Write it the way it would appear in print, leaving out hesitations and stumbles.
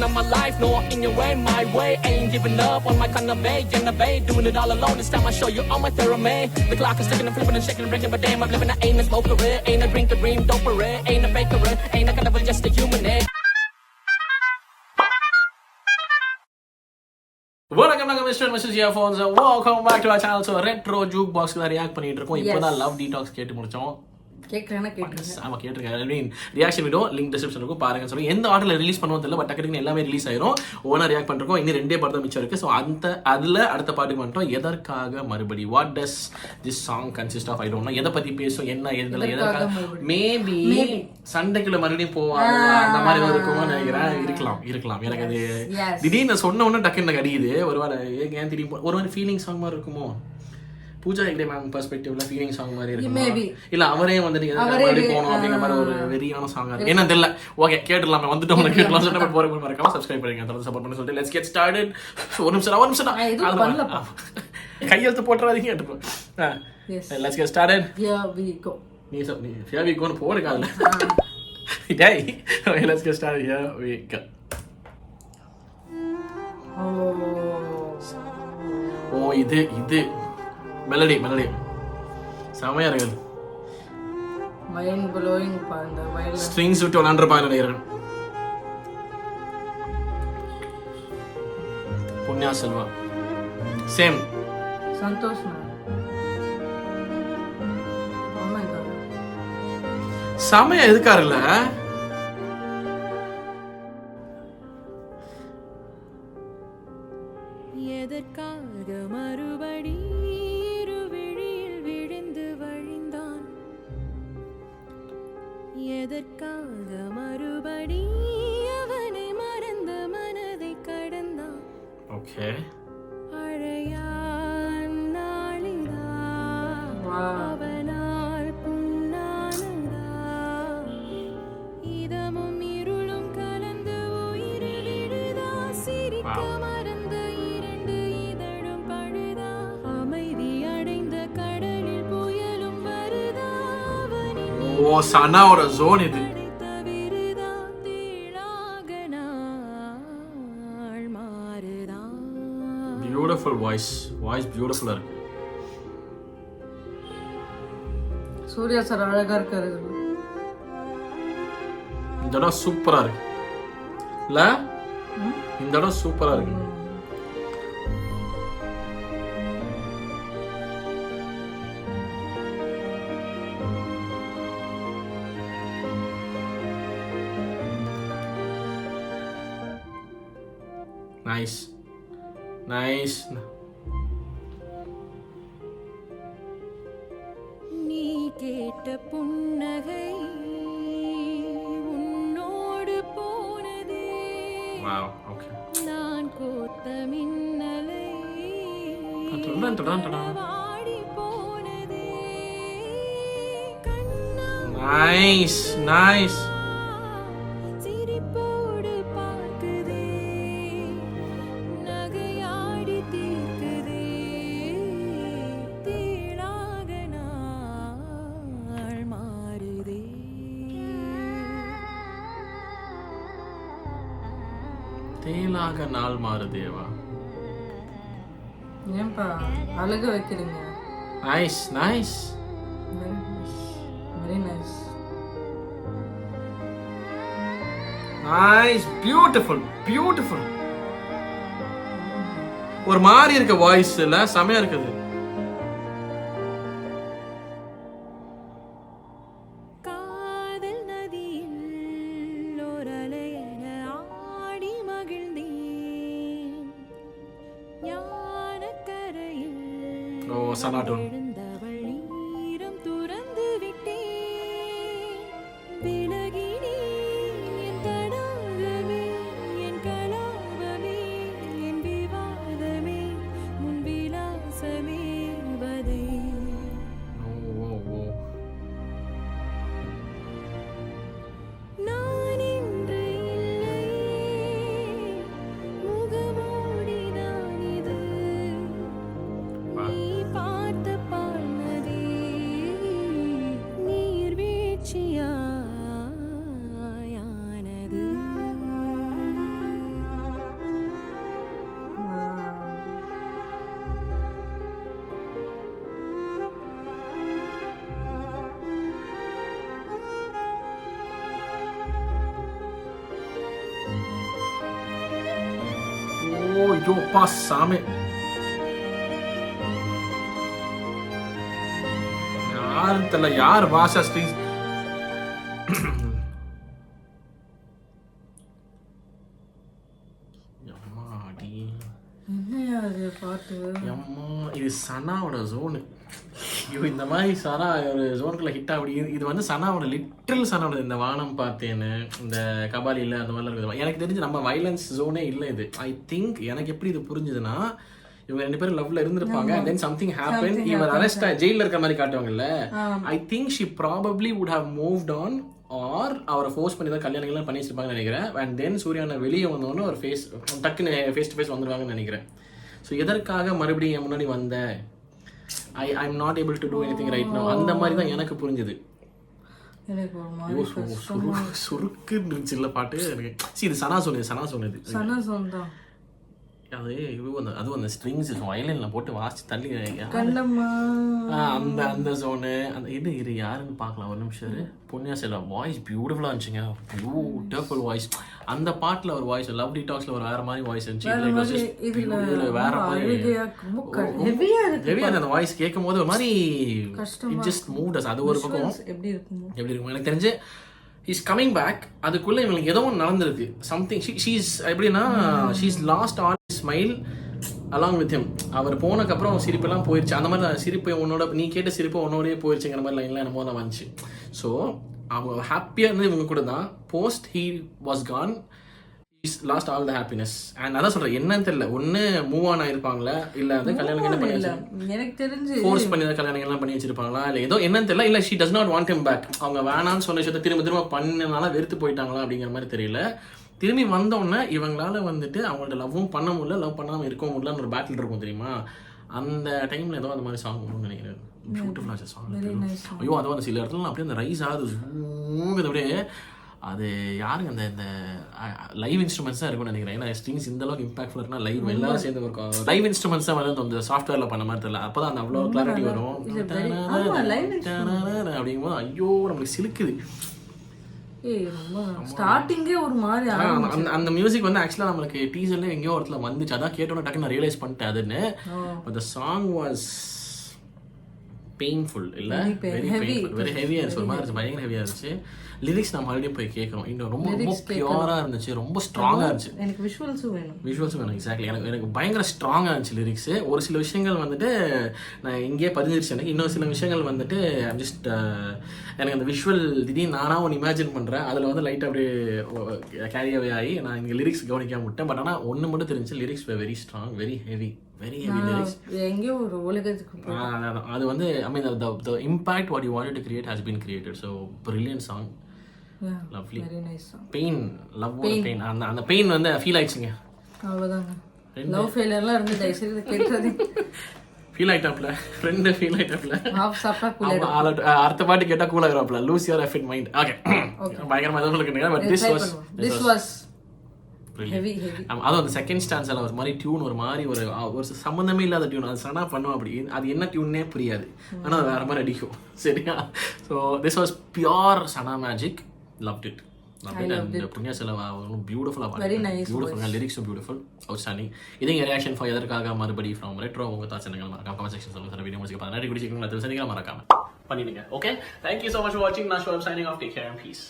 of my life, no in your way, my way. Ain't giving up on my kind of way, innovate, doing it all alone. This time I show you all my theory. The clock is ticking and flipping and shaking and breaking, but damn, I'm living. I ain't a smoker, ain't a drinker, dream doper, ain't a baker, ain't a kind of just a human. வணக்கம் நாங்கள் mister missus earphones welcome back to our channel. So retro ஜூக் பாக்ஸ்க்கு தான் react பண்ணிட்டு இருக்கோம். இப்போ தான் love detox கேட்டு முடிச்சோம். ஆமாம் கேட்டிருக்கேன். ஐ மீன் ரியாக்ஷன் வீடியோ லிங்க் டிஸ்கிரிப்ஷன் இருக்கும் பாருங்க. சொல்லி எந்த ஆர்டரில் ரிலீஸ் பண்ணுவோம் தெரியல, பட் டக்குனு எல்லாமே ரிலீஸ் ஆயிரும். ஓனா ரியாக்ட் பண்ணிருக்கோம். இன்னும் 2 பார்ட் தான் மிச்சம் இருக்கு. ஸோ அதில் அடுத்த பாட்டு பண்ணிட்டோம். எதற்காக மறுபடி, what does this song consist of, I don't know. எதை பற்றி பேசும், என்ன எதில், எதற்காக, மேபி சண்டைக்குள்ள மறுபடியும் போவாங்க அந்த மாதிரி இருக்கும்னு நினைக்கிறேன். இருக்கலாம். எனக்கு அது திடீர்னு சொன்ன உடனே டக்குன்னு அடிக்குது. ஒருவேளை ஏன் திடீர்னு ஒரு மாதிரி ஃபீலிங் சாங் மாதிரி இருக்குமோ, பூஜா ஹெக்டே மேம் பெர்ஸ்பெக்டிவ்ல ஃபீலிங் சாங் மாதிரி இருக்கு. இல்ல அவரே வந்துட்டு மறுபடியும் போகணும் அப்படிங்கிற மாதிரி ஒரு வெறியான சாங் இருக்கு. என்ன தெரியல. ஓகே கேட்டுடலாம், வந்துட்டு கேட்கலாம். சொன்ன பட் போற மறக்காம சப்ஸ்கிரைப் பண்ணுங்க, தொடர்ந்து சப்போர்ட் பண்ணி சொல்லிட்டு லெட்ஸ் கெட் ஸ்டார்டட். ஒரு நிமிஷம் கையெழுத்து போட்டுறாதீங்க. Let's get started. Here we go போடுங்க அதுல. டேய் let's get started. Here we go. ஓ இது மெலடி செமையா இருக்குது. மைண்ட் ப்ளோயிங் பாருங்க. வயலின் ஸ்ட்ரிங்ஸ் விட்டு விளையாண்டுருப்பாங்க நினைக்கிறேன். புண்ணியா செல்வா சேம் சந்தோஷ். செமையா எதுக்காருல்ல. எதற்காக மறுபடி இருவிழியில் விழுந்து வழிந்தான், எதற்காக மறுபடி அவனை மறந்த மனதை கடந்தான். ஓகே அழையான் நாளிதா அவனால் புண்ணானதா, இதமும் இருளும் கலந்து உயிரில் விழுதா, சிரிக்க மறந்த இரண்டு இதழும் பழுதா, அமைதி அடைந்த கடலில் புயலும் வருதா, அவனின் ஓ சனாவோட ஜோன் இது. தவிருதா, தீழாக நாள் மாறுதா. பியூட்டிஃபுல் வாய்ஸ் பியூட்டிஃபுல்லா இருக்கு. சூர்யா சார் அழகா இருக்காரு. இந்த இடம் சூப்பரா இருக்கு இல்ல, இந்த இடம் சூப்பரா இருக்கு. நைஸ். நீ கேட்ட புன்னகை உன்னோடு போனதே, வாவ் ஓகே. நான் கோத்த மின்னலை வாடி போனதே, நைஸ். சிரிப்போடு பார்க்குதே, நகையாடி தீர்க்குதே, தீழாக நாள் மாறுதே. தேலாக நாள் மாறுதேவா. ஏன்பா அழகு வைக்கிறீங்க. நைஸ். Very nice. பியூட்டிஃபுல். ஒரு மாதிரி இருக்க வாய்ஸ் இல்ல, செமையா இருக்குது. காதல் நதியில் ஓரலையென ஆடி மகிழ்ந்தேன், ஞானக்கரையில் ஓ சனாட்டோன். எழுந்தவள் ஈரம் துறந்து விட்டேன், விலகி நீ என் தடாகமே, என் கலாபமே, என் விவாதமே, முன் விலாசமே வதை. நான் இன்று இல்லையே, முகமூடிதான் இது, நீ பார்த்த ஐயோ பா சாமி. யாரு தெரியல, யார் பாஷா ஸ்ட்ரிங்ஸ். என்னையா அது பாட்டு? அம்மா இது சனாவோட ஜோனு. ஐயோ இந்த மாதிரி சனா ஒரு ஜோனுக்குள்ள ஹிட் ஆகுது. இது வந்து சனாவோட லிட்டில் சனாவோட இந்த வானம் பார்த்தேன்னு இந்த கபாலியில் அந்த மாதிரிலாம் இருக்குது. எனக்கு தெரிஞ்சு நம்ம வைலன்ஸ் ஜோனே இல்லை இது. ஐ திங்க் எனக்கு எப்படி இது புரிஞ்சுதுன்னா, இவங்க 2 பேரும் லவ்ல இருந்திருப்பாங்க. Then something happen. இவர் அரெஸ்ட் ஜெயில இருக்க மாதிரி காட்டுவாங்கல்ல. I think she probably would have moved on or அவரை ஃபோர்ஸ் பண்ணி தான் கல்யாணங்கள்லாம் பண்ணி வச்சிருப்பாங்கன்னு நினைக்கிறேன். அண்ட் தென் சூர்யானை வெளியே வந்தோன்னு ஒரு டக்குன்னு ஃபேஸ் டு ஃபேஸ் வந்துடுவாங்கன்னு நினைக்கிறேன். ஸோ எதற்காக மறுபடியும் என் முன்னாடி வந்த I am not able to two anything right now, அந்த மாதிரி தான் எனக்கு புரிஞ்சுது. எனக்கு ஒரு மாதிரி சுருக்கு இருந்துச்சு இல்லை பாட்டு எனக்கு. இது சனா சொன்னது சனா சொந்தம். அது அதுவும் அந்த ஸ்ட்ரிங்ஸ் வயலின்ல போட்டு வாசிச்சு தள்ளி கண்ணம்மா அந்த ஜோனு அந்த இது யாருன்னு பார்க்கலாம் ஒரு நிமிஷம். புண்ணியா செல்வா வாய்ஸ் பியூட்டிஃபுல்லா இருந்துச்சுங்க. Beautiful voice. அந்த பாட்டுல ஒரு வாய்ஸ், லவ் டிடாக்ஸ்ல ஒரு வேற மாதிரி வாய்ஸ் இருந்துச்சு. இதுல வேற மாதிரி ஹெவியா அந்த வாய்ஸ் கேட்கும் போது ஒரு மாதிரி இட் ஜஸ்ட் மூவ்ட் அஸ். அது ஒரு பக்கம் எப்படி இருக்கும் எனக்கு தெரிஞ்சு. Is coming back. அதுக்குள்ள இவங்களுக்கு ஏதோ ஒன்று நடந்திருக்கு. சம்திங் ஷீஸ் எப்படின்னா she's lost all smile along with him. அவர் போனதுக்கப்புறம் சிரிப்பெல்லாம் போயிடுச்சு. அந்த மாதிரி சிரிப்பு உன்னோட நீ கேட்ட சிரிப்பு உன்னோடய போயிடுச்சுங்கிற மாதிரி லைன்லாம் என்னமோ தான் வந்துச்சு. ஸோ அவங்க ஹாப்பியாக இருந்தது இவங்க கூட தான். Post he was Khan is lost all the happiness. And அதான் சொல்கிறேன், என்னன்னு தெரியல. ஒன்று மூவ் ஆன் ஆயிருப்பாங்களா, இல்லை வந்து கல்யாணம் என்ன பண்ணி எனக்கு தெரிஞ்சு ஃபோர்ஸ் பண்ணி தான் கல்யாணம் எல்லாம் பண்ணி வச்சிருப்பாங்களா, இல்லை ஏதோ என்னன்னு தெரியல. இல்லை she does not want him back. அவங்க வேணான்னு சொன்ன விஷயத்தை திரும்ப பண்ணனால வெறுத்து போயிட்டாங்களா அப்படிங்கிற மாதிரி தெரியல. திரும்பி வந்தோடனே இவங்களால வந்துட்டு அவங்கள்ட்ட லவ்வும் பண்ண முடியல, லவ் பண்ணாமல் இருக்க முடியலன்னு ஒரு பேட்டில் இருக்கும் தெரியுமா. அந்த டைமில் ஏதோ அந்த மாதிரி சாங் ஒன்று நினைக்கிறேன். பியூட்டிஃபுல்லாக சாங். ஐயோ அதுவும் அந்த சில இடத்துல அப்படியே அந்த ரைஸ் ஆகுது அப்படியே. அது யாருங்க அந்த இந்த லைவ் இன்ஸ்ட்ருமெண்ட்ஸ் தான் இருக்கும்னு நினைக்கிறேன். ஏன்னா ஸ்ட்ரிங்ஸ் இந்த அளவுக்கு இம்பாக்ட்ஃபுல்லாக இருக்குன்னா லைவ் எல்லாரும் சேர்ந்து இருக்கும். லைவ் இன்ஸ்ட்ருமெண்ட்ஸ் தான் வந்து அந்த சாஃப்ட்வேரில் பண்ண மாதிரி தெரியல. அப்போ தான் அந்த அவ்வளோ கிளாரிட்டி வரும் அப்படிங்கும்போது ஐயோ நம்மளுக்கு சிலுக்குது. ஸ்டார்டிங்கே ஒரு மாதிரி அந்த மியூசிக் வந்து ஆக்சுவலாக நம்மளுக்கு டீசர்ல எங்கேயோ ஒருத்துல வந்துச்சு. அதான் கேட்டோன்னா டக்குன்னு நான் ரியலைஸ் பண்ணிட்டேன் அதுன்னு. But the song was painful இல்லை, வெரி பெயின்ஃபுல், வெரி ஹெவியாக இருந்துச்சு. ஒரு மாதிரி இருந்துச்சு, பயங்கர ஹெவியாக இருந்துச்சு. லிரிக்ஸ் நம்ம மறுபடியும் போய் கேட்குறோம். இன்னும் ரொம்ப ரொம்ப பியூராக இருந்துச்சு, ரொம்ப ஸ்ட்ராங்காக இருந்துச்சு. எனக்கு விஷுவல்ஸும் வேணும். எக்ஸாக்ட்லி. எனக்கு பயங்கர ஸ்ட்ராங்காக இருந்துச்சு லிரிக்ஸு. ஒரு சில விஷயங்கள் வந்துட்டு நான் இங்கேயே பதிஞ்சிருச்சு எனக்கு. இன்னொரு சில விஷயங்கள் வந்துட்டு ஜஸ்ட் எனக்கு அந்த விஷுவல் திடீர்னு நானாக ஒன்று இமேஜின் பண்ணுறேன். அதில் வந்து லைட்டாக அப்படியே கேரியாவே ஆகி நான் இங்கே லிரிக்ஸ் கவனிக்காம விட்டேன். பட் ஆனால் ஒன்று மட்டும் தெரிஞ்சு, lyrics very strong, very heavy lyrics. எங்கேயோ ஒரு உலகத்துக்கு அது வந்து ஐ மீன் the impact what you wanted to create has been created. So brilliant song. Lovely. Very nice song. Pain, love or pain. அந்த பெயின் வந்து ஃபீல் ஆயிடுச்சுங்க. அவ்வளவுதாங்க. லவ் ஃபெயிலியர்லாம் இருந்து தயவுசெய்து கேட்காதே. ஃபீல் ஆயிட்டாப்ல, ஃப்ரெண்ட் ஃபீல் ஆயிட்டாப்ல. ஆஃப் சாப்பிட்டா கூல். அடுத்த பாட்டு கேட்டா கூல் ஆகுறாப்ல. Lose your F in mind. Okay. பயங்கரமா ஏதோ சொல்லுங்க. But this was heavy. அதுவும் அந்த செகண்ட் ஸ்டான்ஸ்ல ஒரு மாதிரி டியூன், ஒரு மாதிரி ஒரு சம்பந்தமே இல்லாத டியூன். அது சனா பண்ணும் அப்படி. அது என்ன டியூன்னே புரியாது, ஆனா அது வேற மாதிரி அடிக்கும். சரியா? So this was pure Sana magic. Loved it. And Punya Selva பியூட்டிஃபுல்லா பாடுறாங்க. லிரிக்ஸும் பியூட்டிஃபுல், அவுட்ஸ்டாண்டிங். இதே ரியாக்ஷன் ஃபார் எதற்காக மறுபடி ஃப்ரம் ரெட்ரோ. உங்க தாட்ஸ் என்ன மறக்காம கமெண்ட் செக்ஷன் சொல்லுங்க. சார் வீடியோ முடிச்சு பாருங்க. நன்றி. குடிச்சிக்கலாம் சந்திக்கலாம் மறக்காம பண்ணிடுங்க. Okay, thank you so much for வாட்சிங். நான் ஷோர் signing off. Take care and piece.